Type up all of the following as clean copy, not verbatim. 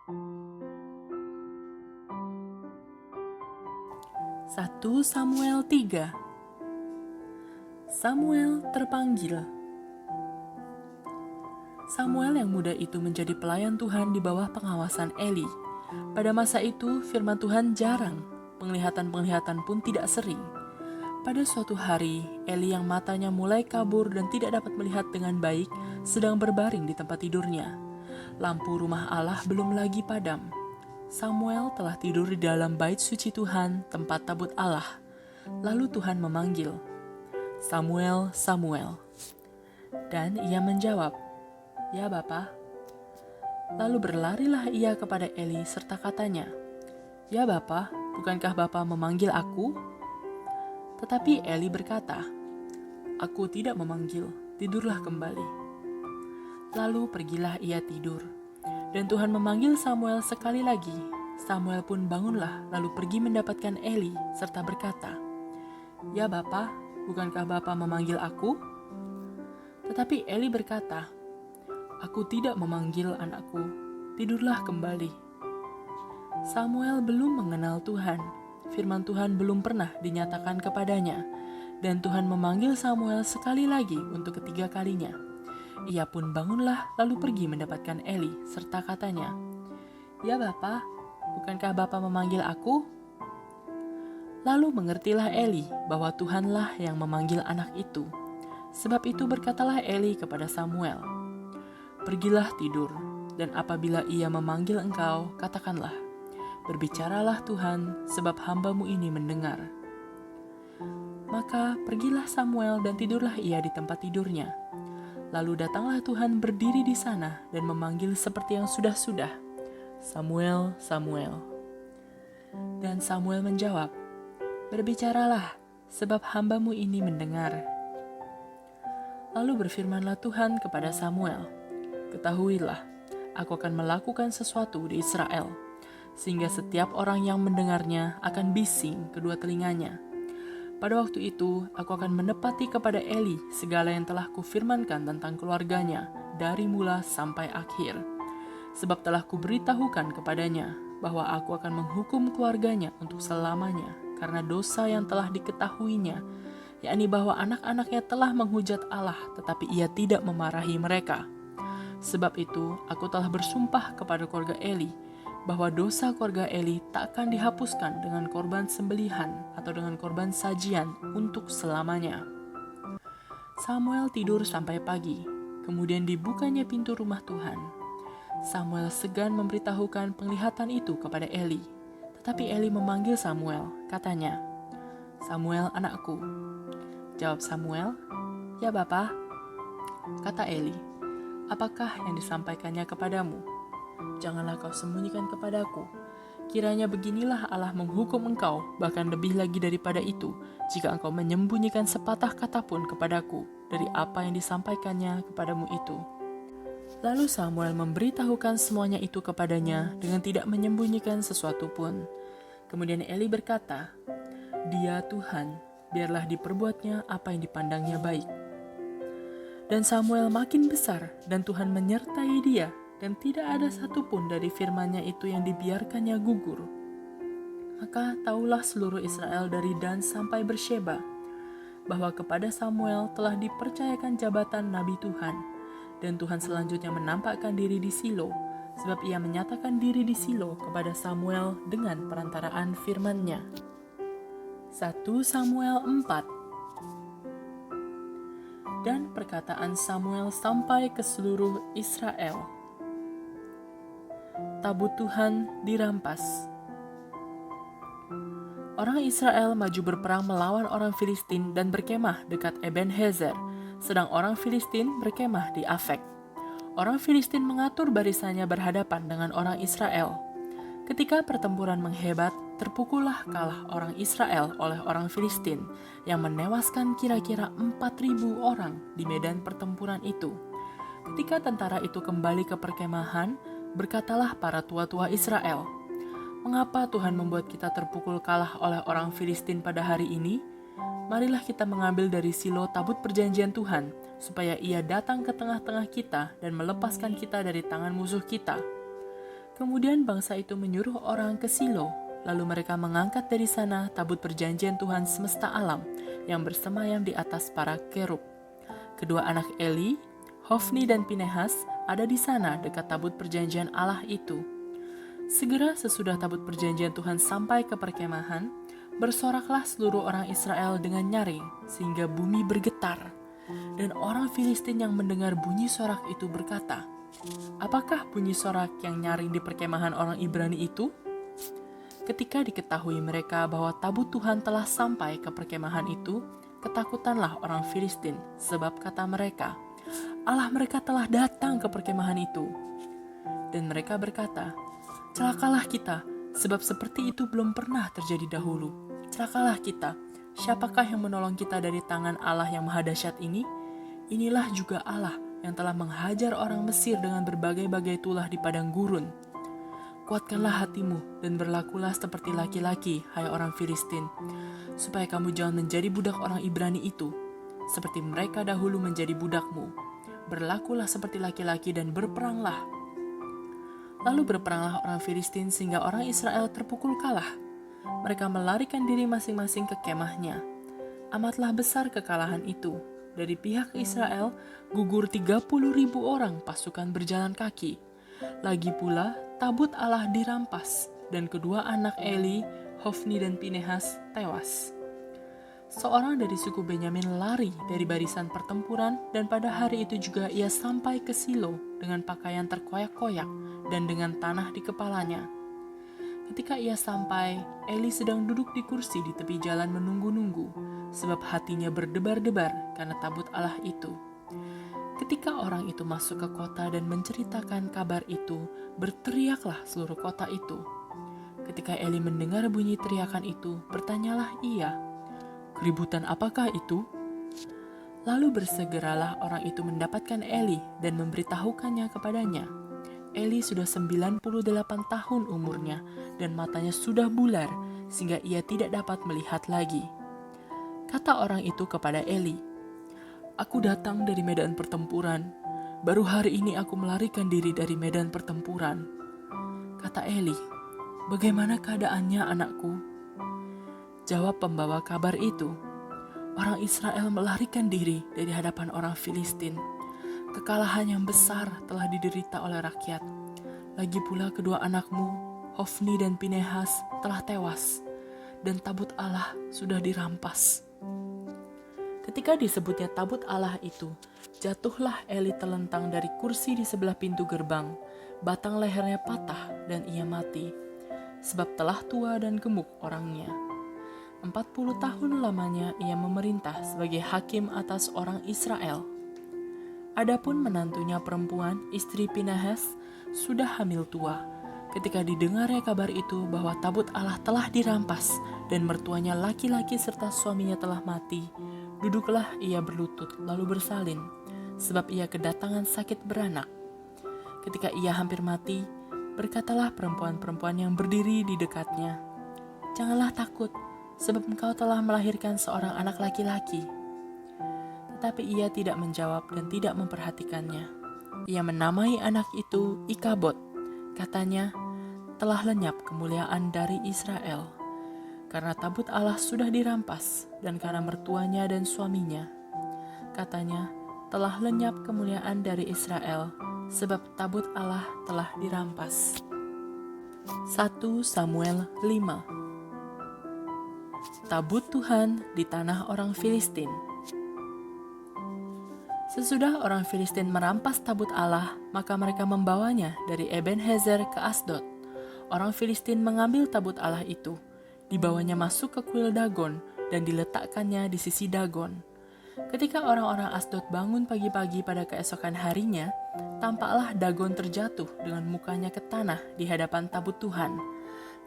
1 Samuel 3. Samuel terpanggil. Samuel yang muda itu menjadi pelayan Tuhan di bawah pengawasan Eli. Pada masa itu firman Tuhan jarang, penglihatan-penglihatan pun tidak sering. Pada suatu hari, Eli yang matanya mulai kabur dan tidak dapat melihat dengan baik sedang berbaring di tempat tidurnya. Lampu rumah Allah belum lagi padam. Samuel telah tidur di dalam bait suci Tuhan, tempat tabut Allah. Lalu Tuhan memanggil, "Samuel, Samuel." Dan ia menjawab, "Ya Bapa." Lalu berlarilah ia kepada Eli serta katanya, "Ya Bapa, bukankah Bapa memanggil aku?" Tetapi Eli berkata, "Aku tidak memanggil, tidurlah kembali." Lalu pergilah ia tidur. Dan Tuhan memanggil Samuel sekali lagi. Samuel pun bangunlah lalu pergi mendapatkan Eli serta berkata, "Ya Bapa, bukankah Bapa memanggil aku?" Tetapi Eli berkata, "Aku tidak memanggil anakku, tidurlah kembali." Samuel belum mengenal Tuhan. Firman Tuhan belum pernah dinyatakan kepadanya. Dan Tuhan memanggil Samuel sekali lagi untuk ketiga kalinya. Ia pun bangunlah lalu pergi mendapatkan Eli serta katanya, "Ya Bapa, bukankah Bapa memanggil aku?" Lalu mengertilah Eli bahwa Tuhanlah yang memanggil anak itu. Sebab itu berkatalah Eli kepada Samuel, "Pergilah tidur, dan apabila ia memanggil engkau, katakanlah, 'Berbicaralah Tuhan, sebab hamba-Mu ini mendengar.'" Maka pergilah Samuel dan tidurlah ia di tempat tidurnya. Lalu datanglah Tuhan berdiri di sana dan memanggil seperti yang sudah-sudah, "Samuel, Samuel." Dan Samuel menjawab, "Berbicaralah, sebab hamba-Mu ini mendengar." Lalu berfirmanlah Tuhan kepada Samuel, "Ketahuilah, aku akan melakukan sesuatu di Israel, sehingga setiap orang yang mendengarnya akan bising kedua telinganya. Pada waktu itu, aku akan menepati kepada Eli segala yang telah kufirmankan tentang keluarganya dari mula sampai akhir. Sebab telah kuberitahukan kepadanya bahwa aku akan menghukum keluarganya untuk selamanya karena dosa yang telah diketahuinya, yakni bahwa anak-anaknya telah menghujat Allah tetapi ia tidak memarahi mereka. Sebab itu, aku telah bersumpah kepada keluarga Eli bahwa dosa keluarga Eli tak akan dihapuskan dengan korban sembelihan atau dengan korban sajian untuk selamanya." Samuel tidur sampai pagi, kemudian dibukanya pintu rumah Tuhan. Samuel segan memberitahukan penglihatan itu kepada Eli. Tetapi Eli memanggil Samuel, katanya, "Samuel anakku." Jawab Samuel, "Ya Bapa." Kata Eli, "Apakah yang disampaikannya kepadamu? Janganlah kau sembunyikan kepadaku. Kiranya beginilah Allah menghukum engkau, bahkan lebih lagi daripada itu, jika engkau menyembunyikan sepatah kata pun kepadaku dari apa yang disampaikannya kepadamu itu." Lalu Samuel memberitahukan semuanya itu kepadanya dengan tidak menyembunyikan sesuatu pun. Kemudian Eli berkata, "Dia Tuhan, biarlah diperbuatnya apa yang dipandangnya baik." Dan Samuel makin besar, dan Tuhan menyertai dia, dan tidak ada satupun dari firman-Nya itu yang dibiarkannya gugur. Maka taulah seluruh Israel dari Dan sampai Bersheba, bahwa kepada Samuel telah dipercayakan jabatan Nabi Tuhan, dan Tuhan selanjutnya menampakkan diri di Silo, sebab ia menyatakan diri di Silo kepada Samuel dengan perantaraan firman-Nya. 1 Samuel 4. Dan perkataan Samuel sampai ke seluruh Israel. Tabut Tuhan dirampas. Orang Israel maju berperang melawan orang Filistin dan berkemah dekat Ebenhezer, sedang orang Filistin berkemah di Afek. Orang Filistin mengatur barisannya berhadapan dengan orang Israel. Ketika pertempuran menghebat, terpukullah kalah orang Israel oleh orang Filistin yang menewaskan kira-kira 4.000 orang di medan pertempuran itu. Ketika tentara itu kembali ke perkemahan, berkatalah para tua-tua Israel, "Mengapa Tuhan membuat kita terpukul kalah oleh orang Filistin pada hari ini? Marilah kita mengambil dari Silo tabut perjanjian Tuhan, supaya ia datang ke tengah-tengah kita dan melepaskan kita dari tangan musuh kita." Kemudian bangsa itu menyuruh orang ke Silo, lalu mereka mengangkat dari sana tabut perjanjian Tuhan semesta alam yang bersemayam di atas para kerub. Kedua anak Eli, Hofni dan Pinehas, ada di sana dekat tabut perjanjian Allah itu. Segera sesudah tabut perjanjian Tuhan sampai ke perkemahan, bersoraklah seluruh orang Israel dengan nyaring sehingga bumi bergetar. Dan orang Filistin yang mendengar bunyi sorak itu berkata, "Apakah bunyi sorak yang nyaring di perkemahan orang Ibrani itu?" Ketika diketahui mereka bahwa tabut Tuhan telah sampai ke perkemahan itu, ketakutanlah orang Filistin, sebab kata mereka, "Allah mereka telah datang ke perkemahan itu." Dan mereka berkata, "Celakalah kita, sebab seperti itu belum pernah terjadi dahulu. Celakalah kita, siapakah yang menolong kita dari tangan Allah yang maha dahsyat ini? Inilah juga Allah yang telah menghajar orang Mesir dengan berbagai-bagai tulah di padang gurun. Kuatkanlah hatimu dan berlakulah seperti laki-laki, hai orang Filistin, supaya kamu jangan menjadi budak orang Ibrani itu, seperti mereka dahulu menjadi budakmu. Berlakulah seperti laki-laki dan berperanglah." Lalu berperanglah orang Filistin sehingga orang Israel terpukul kalah. Mereka melarikan diri masing-masing ke kemahnya. Amatlah besar kekalahan itu. Dari pihak Israel gugur 30.000 orang pasukan berjalan kaki. Lagi pula tabut Allah dirampas dan kedua anak Eli, Hofni dan Pinehas tewas. Seorang dari suku Benyamin lari dari barisan pertempuran dan pada hari itu juga ia sampai ke Silo dengan pakaian terkoyak-koyak dan dengan tanah di kepalanya. Ketika ia sampai, Eli sedang duduk di kursi di tepi jalan menunggu-nunggu, sebab hatinya berdebar-debar karena tabut Allah itu. Ketika orang itu masuk ke kota dan menceritakan kabar itu, berteriaklah seluruh kota itu. Ketika Eli mendengar bunyi teriakan itu, bertanyalah ia, "Keributan apakah itu?" Lalu bersegeralah orang itu mendapatkan Eli dan memberitahukannya kepadanya. Eli sudah 98 tahun umurnya dan matanya sudah bular sehingga ia tidak dapat melihat lagi. Kata orang itu kepada Eli, "Aku datang dari medan pertempuran. Baru hari ini aku melarikan diri dari medan pertempuran." Kata Eli, "Bagaimana keadaannya, anakku?" Jawab pembawa kabar itu, "Orang Israel melarikan diri dari hadapan orang Filistin. Kekalahan yang besar telah diderita oleh rakyat. Lagi pula kedua anakmu, Hofni dan Pinehas, telah tewas, dan tabut Allah sudah dirampas." Ketika disebutnya tabut Allah itu, jatuhlah Eli terlentang dari kursi di sebelah pintu gerbang. Batang lehernya patah dan ia mati, sebab telah tua dan gemuk orangnya. 40 tahun lamanya ia memerintah sebagai hakim atas orang Israel. Adapun menantunya perempuan, istri Pinehas, sudah hamil tua. Ketika didengarnya kabar itu bahwa tabut Allah telah dirampas dan mertuanya laki-laki serta suaminya telah mati, duduklah ia berlutut lalu bersalin, sebab ia kedatangan sakit beranak. Ketika ia hampir mati, berkatalah perempuan-perempuan yang berdiri di dekatnya, "Janganlah takut, sebab engkau telah melahirkan seorang anak laki-laki." Tetapi ia tidak menjawab dan tidak memperhatikannya. Ia menamai anak itu Ikabod. Katanya, "Telah lenyap kemuliaan dari Israel, karena tabut Allah sudah dirampas dan karena mertuanya dan suaminya." Katanya, "Telah lenyap kemuliaan dari Israel, sebab tabut Allah telah dirampas." 1 Samuel 5. Tabut Tuhan di tanah orang Filistin. Sesudah orang Filistin merampas tabut Allah, maka mereka membawanya dari Ebenhezer ke Asdod. Orang Filistin mengambil tabut Allah itu, dibawanya masuk ke kuil Dagon dan diletakkannya di sisi Dagon. Ketika orang-orang Asdod bangun pagi-pagi pada keesokan harinya, tampaklah Dagon terjatuh dengan mukanya ke tanah di hadapan tabut Tuhan.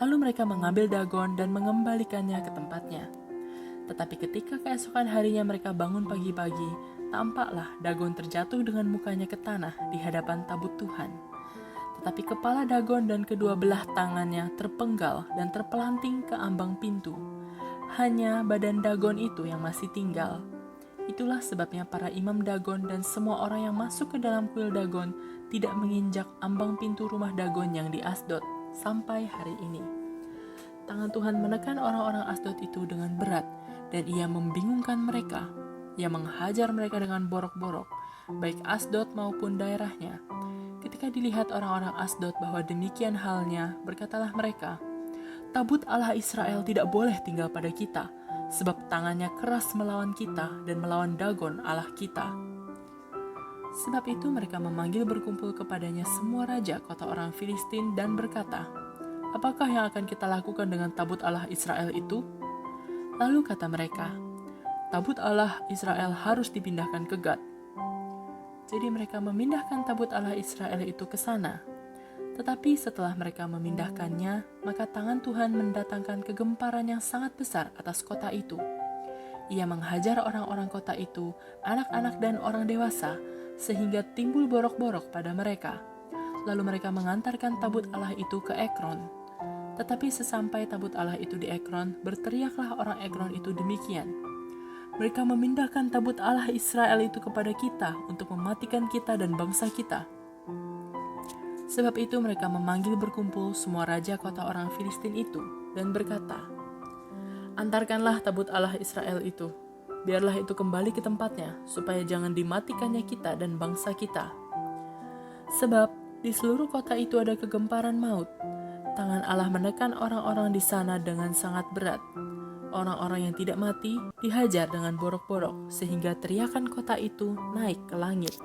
Lalu mereka mengambil Dagon dan mengembalikannya ke tempatnya. Tetapi ketika keesokan harinya mereka bangun pagi-pagi, tampaklah Dagon terjatuh dengan mukanya ke tanah di hadapan tabut Tuhan. Tetapi kepala Dagon dan kedua belah tangannya terpenggal dan terpelanting ke ambang pintu. Hanya badan Dagon itu yang masih tinggal. Itulah sebabnya para imam Dagon dan semua orang yang masuk ke dalam kuil Dagon tidak menginjak ambang pintu rumah Dagon yang di Asdod sampai hari ini. Tangan Tuhan menekan orang-orang Asdod itu dengan berat, dan ia membingungkan mereka. Ia menghajar mereka dengan borok-borok, baik Asdod maupun daerahnya. Ketika dilihat orang-orang Asdod bahwa demikian halnya, berkatalah mereka, "Tabut Allah Israel tidak boleh tinggal pada kita, sebab tangannya keras melawan kita dan melawan Dagon Allah kita." Sebab itu mereka memanggil berkumpul kepadanya semua raja kota orang Filistin dan berkata, "Apakah yang akan kita lakukan dengan tabut Allah Israel itu?" Lalu kata mereka, "Tabut Allah Israel harus dipindahkan ke Gad." Jadi mereka memindahkan tabut Allah Israel itu ke sana. Tetapi setelah mereka memindahkannya, maka tangan Tuhan mendatangkan kegemparan yang sangat besar atas kota itu. Ia menghajar orang-orang kota itu, anak-anak dan orang dewasa, sehingga timbul borok-borok pada mereka. Lalu mereka mengantarkan tabut Allah itu ke Ekron. Tetapi sesampai tabut Allah itu di Ekron, berteriaklah orang Ekron itu demikian, "Mereka memindahkan tabut Allah Israel itu kepada kita untuk mematikan kita dan bangsa kita." Sebab itu mereka memanggil berkumpul semua raja kota orang Filistin itu dan berkata, "Antarkanlah tabut Allah Israel itu, biarlah itu kembali ke tempatnya, supaya jangan dimatikannya kita dan bangsa kita. Sebab di seluruh kota itu ada kegemparan maut. Tangan Allah menekan orang-orang di sana dengan sangat berat. Orang-orang yang tidak mati dihajar dengan borok-borok, sehingga teriakan kota itu naik ke langit."